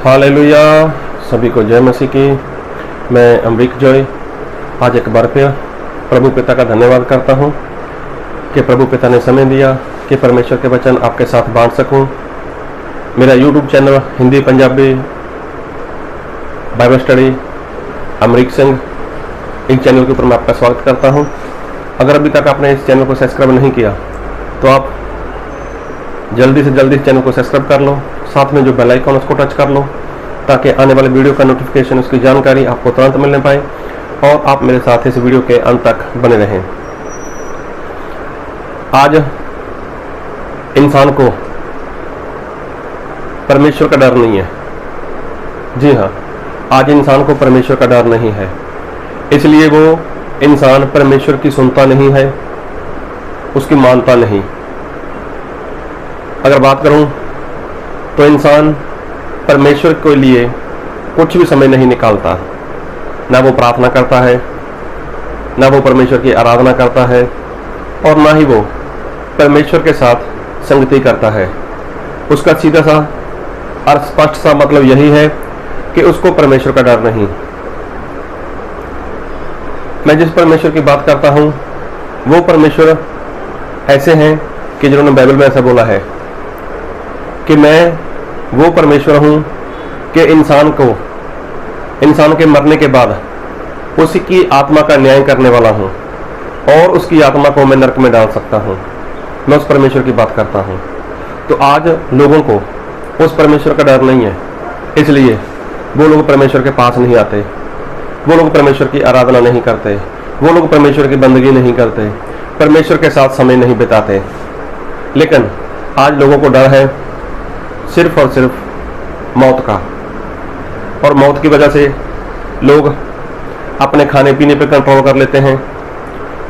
Hallelujah. सभी को जय मसीह की। मैं अमरीक जॉय आज एक बार फिर प्रभु पिता का धन्यवाद करता हूँ कि प्रभु पिता ने समय दिया कि परमेश्वर के वचन आपके साथ बांट सकूँ। मेरा YouTube channel Hindi Punjabi Bible study Amrik Singh, इन चैनल के ऊपर मैं आपका स्वागत करता हूँ। अगर अभी तक आपने इस चैनल को सब्सक्राइब नहीं किया तो आप जल्दी से जल्दी इस चैनल को सब्सक्राइब कर लो, साथ में जो बेल आइकन उसको टच कर लो ताकि आने वाले वीडियो का नोटिफिकेशन, उसकी जानकारी आपको तुरंत मिलने पाए और आप मेरे साथ इस वीडियो के अंत तक बने रहें। आज इंसान को परमेश्वर का डर नहीं है। जी हाँ, आज इंसान को परमेश्वर का डर नहीं है, इसलिए वो इंसान परमेश्वर की सुनता नहीं है, उसकी मानता नहीं। अगर बात करूं तो इंसान परमेश्वर के लिए कुछ भी समय नहीं निकालता, ना वो प्रार्थना करता है, ना वो परमेश्वर की आराधना करता है और ना ही वो परमेश्वर के साथ संगति करता है। उसका सीधा सा और स्पष्ट सा मतलब यही है कि उसको परमेश्वर का डर नहीं। मैं जिस परमेश्वर की बात करता हूँ वो परमेश्वर ऐसे हैं कि जिन्होंने बाइबल में ऐसा बोला है कि मैं वो परमेश्वर हूँ कि इंसान के मरने के बाद उसी की आत्मा का न्याय करने वाला हूँ और उसकी आत्मा को मैं नरक में डाल सकता हूँ। मैं उस परमेश्वर की बात करता हूँ। तो आज लोगों को उस परमेश्वर का डर नहीं है, इसलिए वो लोग परमेश्वर के पास नहीं आते, वो लोग परमेश्वर की आराधना नहीं करते, वो लोग परमेश्वर की बंदगी नहीं करते, परमेश्वर के साथ समय नहीं बिताते। लेकिन आज लोगों को डर है सिर्फ और सिर्फ मौत का, और मौत की वजह से लोग अपने खाने पीने पर कंट्रोल कर लेते हैं।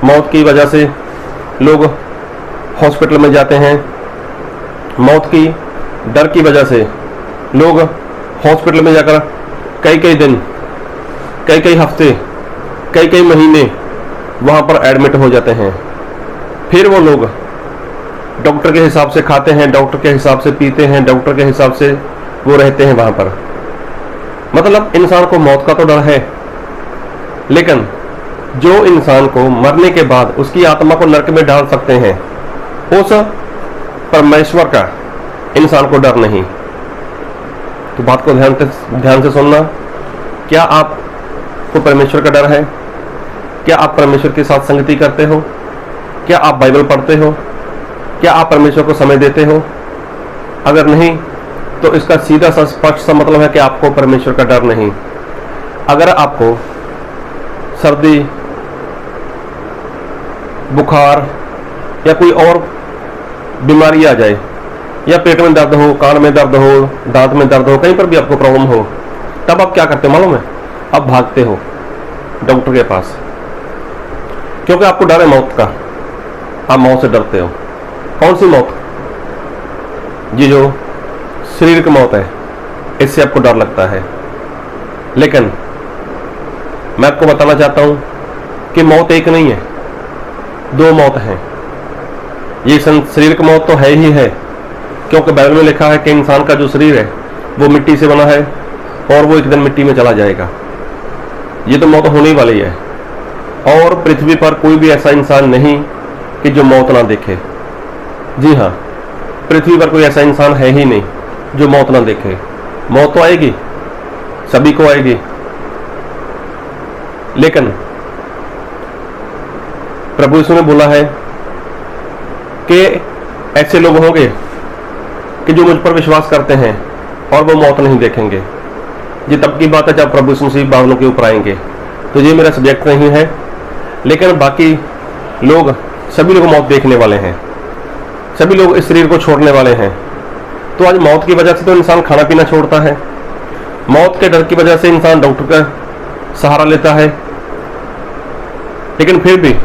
मौत की वजह से लोग हॉस्पिटल में जाते हैं। मौत की डर की वजह से लोग हॉस्पिटल में जाकर कई कई दिन, कई कई हफ्ते, कई कई महीने वहाँ पर एडमिट हो जाते हैं। फिर वो लोग डॉक्टर के हिसाब से खाते हैं, डॉक्टर के हिसाब से पीते हैं, डॉक्टर के हिसाब से वो रहते हैं वहाँ पर। मतलब इंसान को मौत का तो डर है, लेकिन जो इंसान को मरने के बाद उसकी आत्मा को नरक में डाल सकते हैं उस परमेश्वर का इंसान को डर नहीं। तो बात को ध्यान से सुनना। क्या आपको परमेश्वर का डर है? क्या आप परमेश्वर के साथ संगति करते हो? क्या आप बाइबल पढ़ते हो? क्या आप परमेश्वर को समय देते हो? अगर नहीं तो इसका सीधा सा स्पष्ट सा मतलब है कि आपको परमेश्वर का डर नहीं। अगर आपको सर्दी, बुखार या कोई और बीमारी आ जाए, या पेट में दर्द हो, कान में दर्द हो, दांत में दर्द हो, कहीं पर भी आपको प्रॉब्लम हो, तब आप क्या करते हो मालूम है? आप भागते हो डॉक्टर के पास, क्योंकि आपको डर है मौत का। आप मौत से डरते हो। कौन सी मौत? जी, जो शरीर की मौत है, इससे आपको डर लगता है। लेकिन मैं आपको बताना चाहता हूं कि मौत एक नहीं है, दो मौत हैं। ये शरीर की मौत तो है ही है, क्योंकि बाइबल में लिखा है कि इंसान का जो शरीर है वो मिट्टी से बना है और वो एक दिन मिट्टी में चला जाएगा। ये तो मौत होने वाली है, और पृथ्वी पर कोई भी ऐसा इंसान नहीं कि जो मौत ना देखे। जी हाँ, पृथ्वी पर कोई ऐसा इंसान है ही नहीं जो मौत ना देखे। मौत तो आएगी, सभी को आएगी, लेकिन प्रभु यीशु ने बोला है कि ऐसे लोग होंगे कि जो मुझ पर विश्वास करते हैं और वो मौत नहीं देखेंगे। ये तब की बात है जब प्रभु यीशु मसीह बादलों के ऊपर आएंगे। तो ये मेरा सब्जेक्ट नहीं है, लेकिन बाकी लोग, सभी लोग मौत देखने वाले हैं, सभी लोग इस शरीर को छोड़ने वाले हैं। तो आज मौत की वजह से तो इंसान खाना पीना छोड़ता है, मौत के डर की वजह से इंसान डॉक्टर का सहारा लेता है, लेकिन फिर भी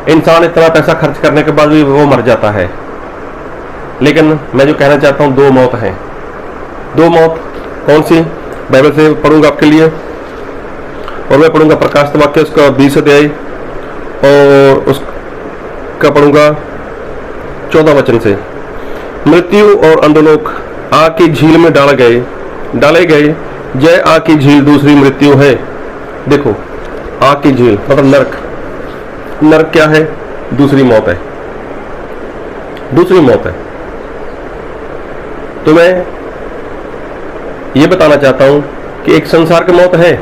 इंसान इतना पैसा खर्च करने के बाद भी वो मर जाता है। लेकिन मैं जो कहना चाहता हूँ, दो मौत हैं। दो मौत कौन सी? बाइबल से पढ़ूंगा आपके लिए, और मैं पढ़ूंगा प्रकाशित वाक्य उसका 20 अध्याय और उसका पढ़ूंगा 14 वचन से। मृत्यु और अंधलोक आग की झील में डाल गए डाले गए जय आग की झील दूसरी मृत्यु है। देखो, आग की झील मतलब नरक। नरक क्या है? दूसरी मौत है, दूसरी मौत है। तो मैं ये बताना चाहता हूं कि एक संसार की मौत है,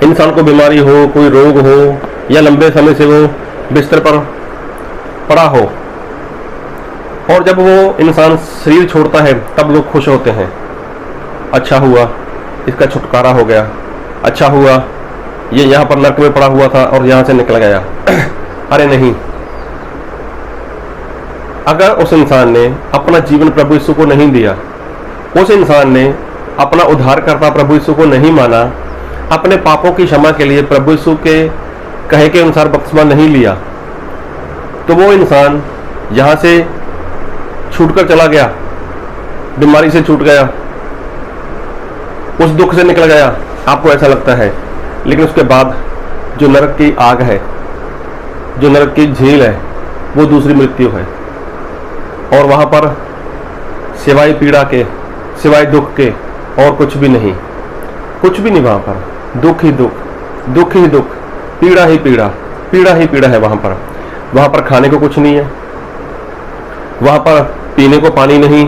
इंसान को बीमारी हो, कोई रोग हो, या लंबे समय से वो बिस्तर पर पड़ा हो, और जब वो इंसान शरीर छोड़ता है तब लोग खुश होते हैं, अच्छा हुआ इसका छुटकारा हो गया, अच्छा हुआ ये यहाँ पर नरक में पड़ा हुआ था और यहाँ से निकल गया। अरे नहीं, अगर उस इंसान ने अपना जीवन प्रभु यीशु को नहीं दिया, उस इंसान ने अपना उद्धारकर्ता प्रभु यीशु को नहीं माना, अपने पापों की क्षमा के लिए प्रभु यीशु के कहे के अनुसार बपतिस्मा नहीं लिया, तो वो इंसान यहाँ से छूटकर चला गया, बीमारी से छूट गया, उस दुख से निकल गया, आपको ऐसा लगता है। लेकिन उसके बाद जो नरक की आग है, जो नरक की झील है, वो दूसरी मृत्यु है। और वहां पर सिवाय पीड़ा के, सिवाय दुख के और कुछ भी नहीं, कुछ भी नहीं। वहां पर दुख ही दुख, दुख ही दुख, पीड़ा ही पीड़ा, पीड़ा ही पीड़ा है वहां पर। वहां पर खाने को कुछ नहीं है, वहां पर पीने को पानी नहीं,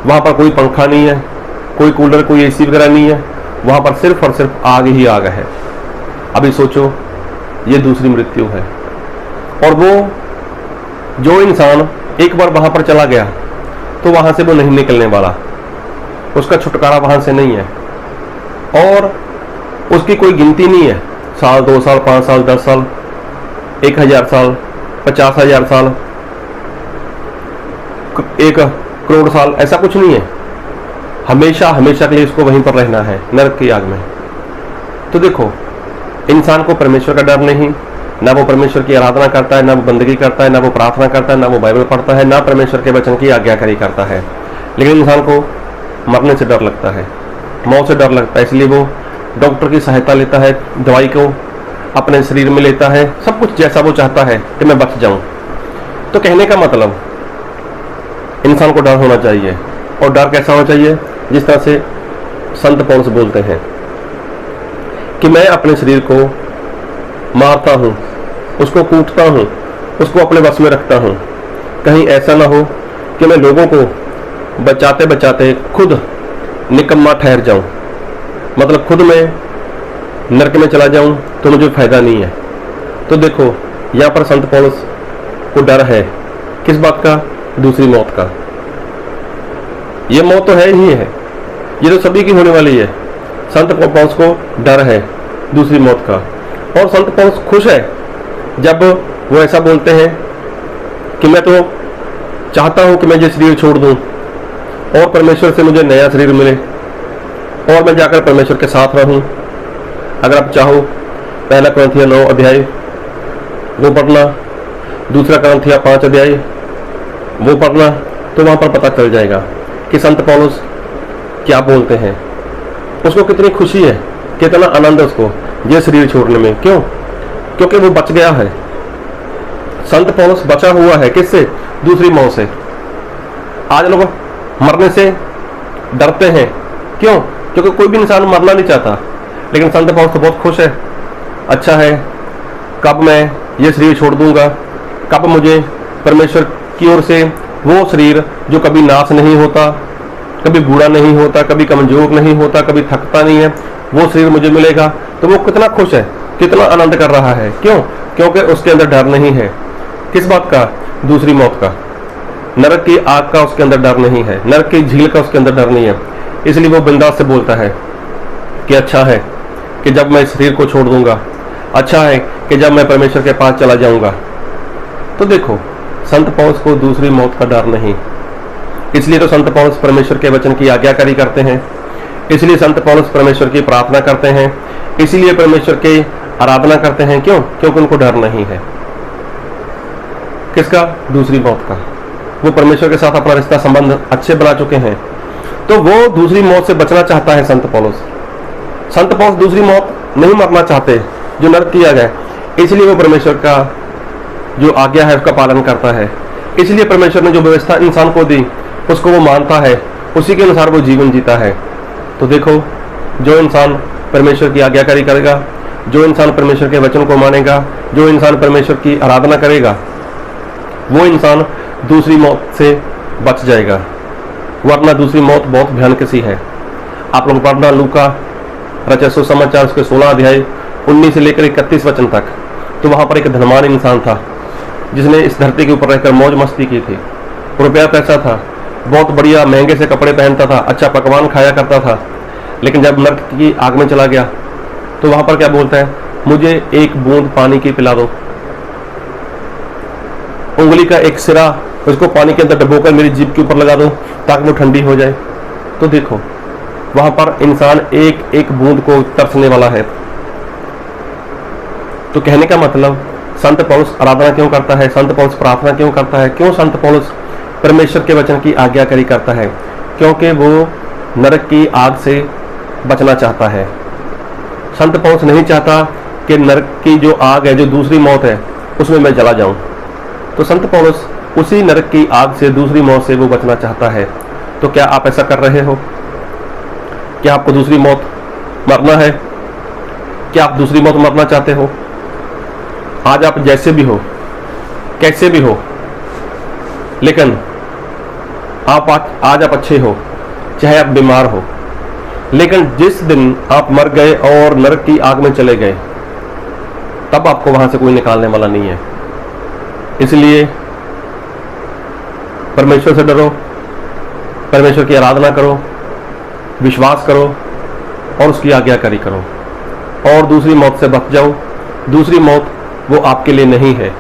वहां पर कोई पंखा नहीं है, कोई कूलर, कोई एसी वगैरह नहीं है, वहां पर सिर्फ और सिर्फ आग ही आग है। अभी सोचो, ये दूसरी मृत्यु है। और वो जो इंसान एक बार वहां पर चला गया तो वहां से वो नहीं निकलने वाला, उसका छुटकारा वहां से नहीं है, और उसकी कोई गिनती नहीं है, साल, 2 साल, 5 साल, 10 साल, 1000 साल, 50,000 साल, 1 करोड़ साल, ऐसा कुछ नहीं है। हमेशा हमेशा के लिए इसको वहीं पर रहना है, नरक की आग में। तो देखो, इंसान को परमेश्वर का डर नहीं, ना वो परमेश्वर की आराधना करता है, ना वो बंदगी करता है, ना वो प्रार्थना करता है, ना वो बाइबल पढ़ता है, ना परमेश्वर के वचन की आज्ञाकारी करता है। लेकिन इंसान को मरने से डर लगता है, मौत से डर लगता है, इसलिए वो डॉक्टर की सहायता लेता है, दवाई को अपने शरीर में लेता है, सब कुछ जैसा वो चाहता है कि मैं बच जाऊं। तो कहने का मतलब, इंसान को डर होना चाहिए। और डर कैसा होना चाहिए? जिस तरह से संत पौलुस बोलते हैं कि मैं अपने शरीर को मारता हूं, उसको कूटता हूं, उसको अपने वश में रखता हूं, कहीं ऐसा ना हो कि मैं लोगों को बचाते बचाते खुद निकम्मा ठहर जाऊं, मतलब खुद मैं नरक में चला जाऊं तो मुझे फायदा नहीं है। तो देखो, यहां पर संत पौलुस को डर है, किस बात का? दूसरी मौत का। ये मौत तो है ही है, ये तो सभी की होने वाली है। संत पौलुस को डर है दूसरी मौत का, और संत पौलुस खुश है जब वो ऐसा बोलते हैं कि मैं तो चाहता हूं कि मैं ये शरीर छोड़ दूं और परमेश्वर से मुझे नया शरीर मिले और मैं जाकर परमेश्वर के साथ रहूं। अगर आप चाहो, 1 कुरिन्थियों 9 अध्याय वो पढ़ना, 2 कुरिन्थियों 5 अध्याय वो पढ़ना, तो वहां पर पता चल जाएगा कि संत पौलुस क्या बोलते हैं। उसको कितनी खुशी है, कितना आनंद है उसको ये शरीर छोड़ने में। क्यों? क्योंकि वो बच गया है। संत पौलुस बचा हुआ है, किससे? दूसरी मौत से। आज लोग मरने से डरते हैं, क्यों? क्योंकि कोई भी इंसान मरना नहीं चाहता। लेकिन संत पौलुस तो बहुत खुश है, अच्छा है, कब मैं ये शरीर छोड़ दूंगा, कब मुझे परमेश्वर की ओर से वो शरीर जो कभी नाश नहीं होता, कभी बूढ़ा नहीं होता, कभी कमजोर नहीं होता, कभी थकता नहीं है, वो शरीर मुझे मिलेगा। तो वो कितना खुश है, कितना आनंद कर रहा है। क्यों? क्योंकि उसके अंदर डर नहीं है। किस बात का? दूसरी मौत का, नरक की आग का उसके अंदर डर नहीं है, नरक की झील का उसके अंदर डर नहीं है। इसलिए वो बिंदास से बोलता है कि अच्छा है कि जब मैं शरीर को छोड़ दूंगा, अच्छा है कि जब मैं परमेश्वर के पास चला जाऊंगा। तो देखो, संत पौलुस को दूसरी मौत का डर नहीं। इसलिए तो संत पौलुस परमेश्वर के वचन की आज्ञाकारी करते हैं, इसलिए संत पौलुस परमेश्वर की प्रार्थना करते हैं, इसीलिए परमेश्वर की आराधना करते हैं। क्यों? क्योंकि उनको डर नहीं है। किसका? दूसरी मौत का। वो परमेश्वर के साथ अपना रिश्ता संबंध अच्छे बना चुके हैं, तो वो दूसरी मौत से बचना चाहता है संत पौलुस। संत पौलुस दूसरी मौत नहीं मरना चाहते जो नरक किया गया, इसलिए वो परमेश्वर का जो आज्ञा है उसका पालन करता है। इसलिए परमेश्वर ने जो व्यवस्था इंसान को दी उसको वो मानता है उसी के अनुसार वो जीवन जीता है। तो देखो, जो इंसान परमेश्वर की आज्ञाकारी करेगा, जो इंसान परमेश्वर के वचन को मानेगा, जो इंसान परमेश्वर की आराधना करेगा, वो इंसान दूसरी मौत से बच जाएगा। वरना दूसरी मौत बहुत भयानक सी है। आप लोग पढ़ना लूका रचित सुसमाचार उसके 16 अध्याय 19 से लेकर 31 वचन तक। तो वहां पर एक धनवान इंसान था जिसने इस धरती के ऊपर रहकर मौज मस्ती की थी। रुपया पैसा था, बहुत बढ़िया महंगे से कपड़े पहनता था, अच्छा पकवान खाया करता था। लेकिन जब नरक की आग में चला गया तो वहां पर क्या बोलता है, मुझे एक बूंद पानी की पिला दो, उंगली का एक सिरा उसको पानी के अंदर डुबोकर मेरी जीभ के ऊपर लगा दो ताकि वो ठंडी हो जाए। तो देखो, वहां पर इंसान एक एक बूंद को तरसने वाला है। तो कहने का मतलब, संत पौलुस आराधना क्यों करता है, संत पौलुस प्रार्थना क्यों करता है, क्यों संत पौलुस परमेश्वर के वचन की आज्ञाकारी करता है? क्योंकि वो नरक की आग से बचना चाहता है। संत पौलुस नहीं चाहता कि नरक की जो आग है, जो दूसरी मौत है, उसमें मैं जला जाऊं। तो संत पौलुस उसी नरक की आग से, दूसरी मौत से वो बचना चाहता है। तो क्या आप ऐसा कर रहे हो? क्या आपको दूसरी मौत मरना है? क्या आप दूसरी मौत मरना चाहते हो? आज आप जैसे भी हो, कैसे भी हो, लेकिन आज आप अच्छे हो, चाहे आप बीमार हो, लेकिन जिस दिन आप मर गए और नरक की आग में चले गए, तब आपको वहां से कोई निकालने वाला नहीं है। इसलिए परमेश्वर से डरो, परमेश्वर की आराधना करो, विश्वास करो और उसकी आज्ञाकारी करो और दूसरी मौत से बच जाओ। दूसरी मौत वो आपके लिए नहीं है।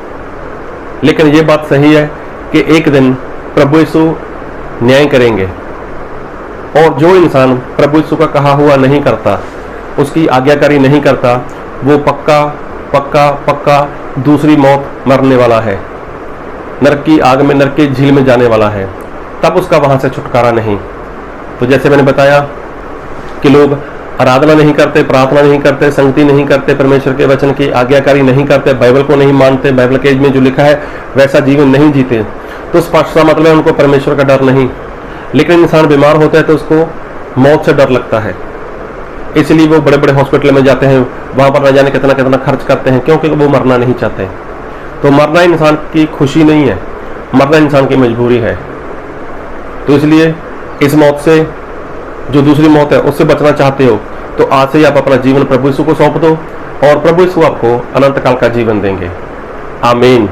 लेकिन ये बात सही है कि एक दिन प्रभु यीशु न्याय करेंगे और जो इंसान प्रभु यीशु का कहा हुआ नहीं करता, उसकी आज्ञाकारी नहीं करता, वो पक्का पक्का पक्का दूसरी मौत मरने वाला है, नरक की आग में, नरक की झील में जाने वाला है। तब उसका वहां से छुटकारा नहीं। तो जैसे मैंने बताया कि लोग आराधना नहीं करते, प्रार्थना नहीं करते, संगति नहीं करते, परमेश्वर के वचन की आज्ञाकारी नहीं करते, बाइबल को नहीं मानते, बाइबल के में जो लिखा है वैसा जीवन नहीं जीते, तो स्पष्ट सा मतलब है उनको परमेश्वर का डर नहीं। लेकिन इंसान बीमार होता है तो उसको मौत से डर लगता है, इसलिए वो बड़े बड़े हॉस्पिटल में जाते हैं, वहां पर न जाने कितना कितना खर्च करते हैं, क्योंकि वो मरना नहीं चाहते। तो मरना इंसान की खुशी नहीं है, मरना इंसान की मजबूरी है। तो इसलिए इस मौत से, जो दूसरी मौत है, उससे बचना चाहते हो तो आज से ही आप अपना जीवन प्रभु यीशु को सौंप दो और प्रभु यीशु आपको अनंत काल का जीवन देंगे। आमीन।